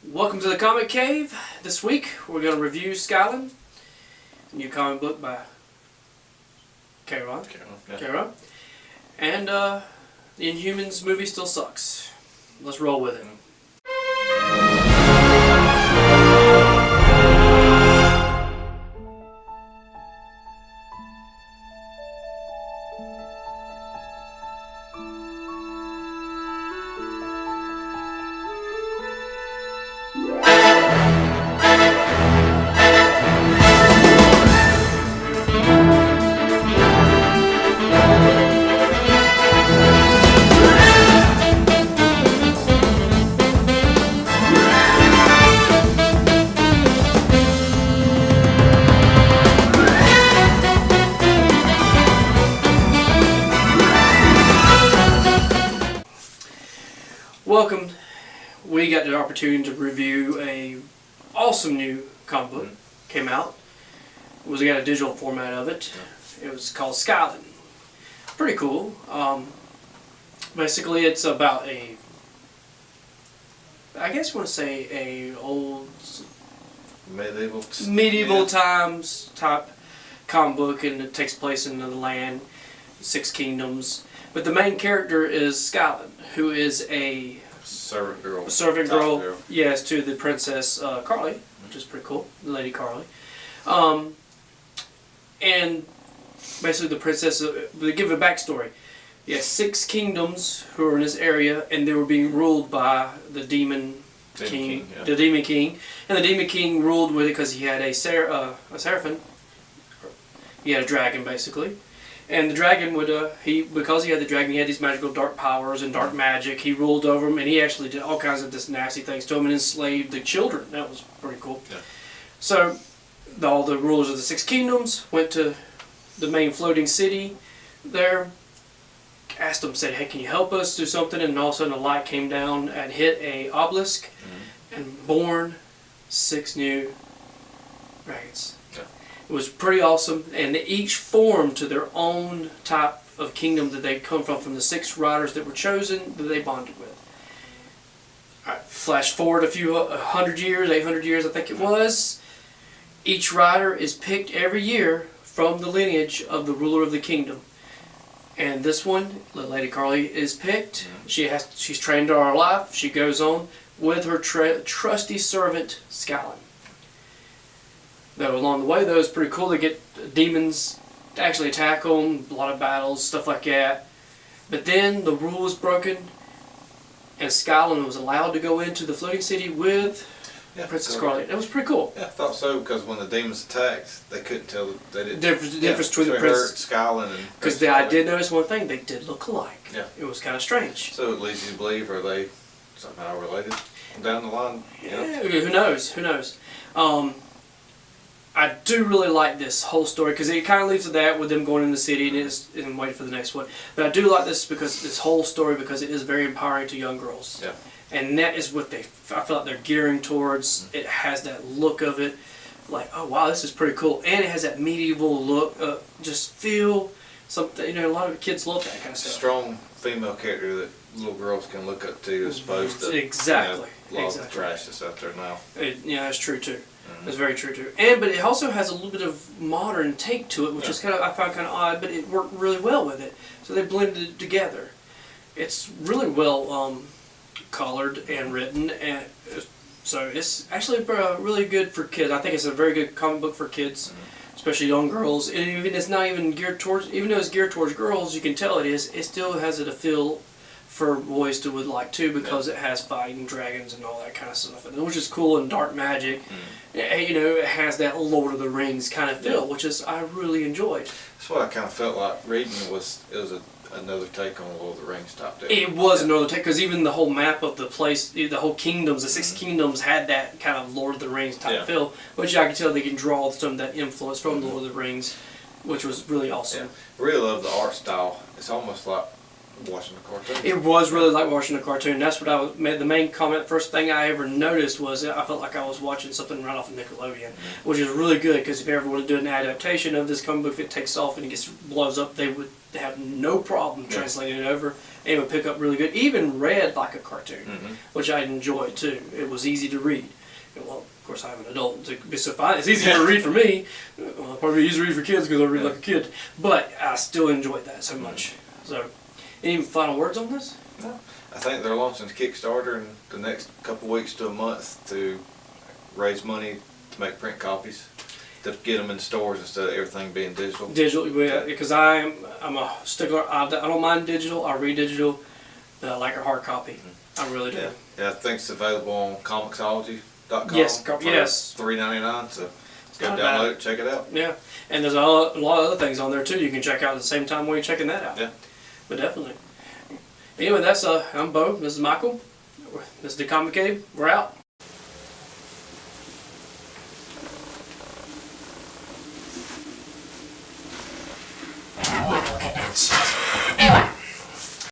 Welcome to the Comic Cave. This week we're going to review Skylin, a new comic book by K-Ron. And the Inhumans movie still sucks. Let's roll with it. Welcome. We got the opportunity to review a awesome new comic book. Came out. We got a digital format of it. It was called Skylin. Pretty cool. Basically, it's about I guess you want to say a old medieval times type comic book, and it takes place in the land, 6 kingdoms. But the main character is Skylin, who is a servant girl, yes, to the princess Carly, which is pretty cool, Lady Carly. And basically the princess, they give a backstory. He has 6 kingdoms who are in this area, and they were being ruled by the Demon King. The Demon King. And the Demon King ruled with it because he had a seraphim. He had a dragon, basically. And the dragon would, because he had the dragon, he had these magical dark powers and dark magic. He ruled over them, and he actually did all kinds of just nasty things to them and enslaved the children. That was pretty cool. Yeah. So, all the rulers of the 6 kingdoms went to the main floating city there, asked them, said, hey, can you help us do something? And all of a sudden a light came down and hit a obelisk and born 6 new dragons. It was pretty awesome, and they each formed to their own type of kingdom that they come from the 6 riders that were chosen that they bonded with. Alright, flash forward a few 100 years, 800 years I think it was. Each rider is picked every year from the lineage of the ruler of the kingdom. And this one, Lady Carly, is picked. She's trained all her life. She goes on with her trusty servant, Skylin. Though along the way, though, it's pretty cool. They get demons to actually attack them, a lot of battles, stuff like that. But then the rule was broken, and Skylin was allowed to go into the floating city with Princess Carly. It was pretty cool. Yeah, I thought so, because when the demons attacked, they couldn't tell the difference between the princess. Skylin and because I did notice one thing: they did look alike. Yeah, it was kind of strange. So it leads you to believe, are they somehow related down the line? Yeah, who knows? Who knows? I do really like this whole story because it kind of leaves to that with them going in the city and waiting for the next one. But I do like this whole story because it is very empowering to young girls. Yeah. And that is what I feel like they're gearing towards. It has that look of it, like, oh wow, this is pretty cool, and it has that medieval look. Just feel something. A lot of kids love that kind of stuff. Strong female character that little girls can look up to, as opposed to exactly. A lot of the trash that's out there now. Yeah, that's true too. That's very true too. But it also has a little bit of modern take to it, which is I found kind of odd, but it worked really well with it. So they blended it together. It's really well colored and written, and so it's actually really good for kids. I think it's a very good comic book for kids, especially young girls. And even it's not even geared towards, even though it's geared towards girls, you can tell it is. It still has a feel for boys to would like too, because it has fighting dragons and all that kind of stuff, which is cool, and dark magic. It has that Lord of the Rings kind of feel, which is I really enjoyed. That's what I kind of felt like reading. It was another take on Lord of the Rings type deal. It was another take, because even the whole map of the place, the whole kingdoms, the 6 kingdoms had that kind of Lord of the Rings type feel, which I can tell they can draw some of that influence from the Lord of the Rings, which was really awesome. Yeah. I really love the art style. It's almost like watching a cartoon. It was really like watching a cartoon. That's what the main comment, first thing I ever noticed was I felt like I was watching something right off of Nickelodeon, which is really good, because if you ever want to do an adaptation of this comic book, if it takes off and it blows up, they would they have no problem translating it over. And it would pick up really good. Even read like a cartoon, which I enjoyed too. It was easy to read. Well, of course, I'm an adult, so fine. It's easy to read for me. Well, probably easy to read for kids because I read like a kid. But I still enjoyed that so much. So, any final words on this? No. I think they're launching Kickstarter in the next couple weeks to a month to raise money to make print copies, to get them in stores instead of everything being digital. Digital, yeah, because I'm a stickler. I don't mind digital. I read digital, but I like a hard copy. I really do. Yeah, I think it's available on comicsology.com. Yes, for yes. $3.99. So go download it, check it out. Yeah, and there's a lot of other things on there too. You can check out at the same time while you're checking that out. Yeah, but definitely. Anyway, that's I'm Bo. This is Michael. This is the Comic Cave. We're out.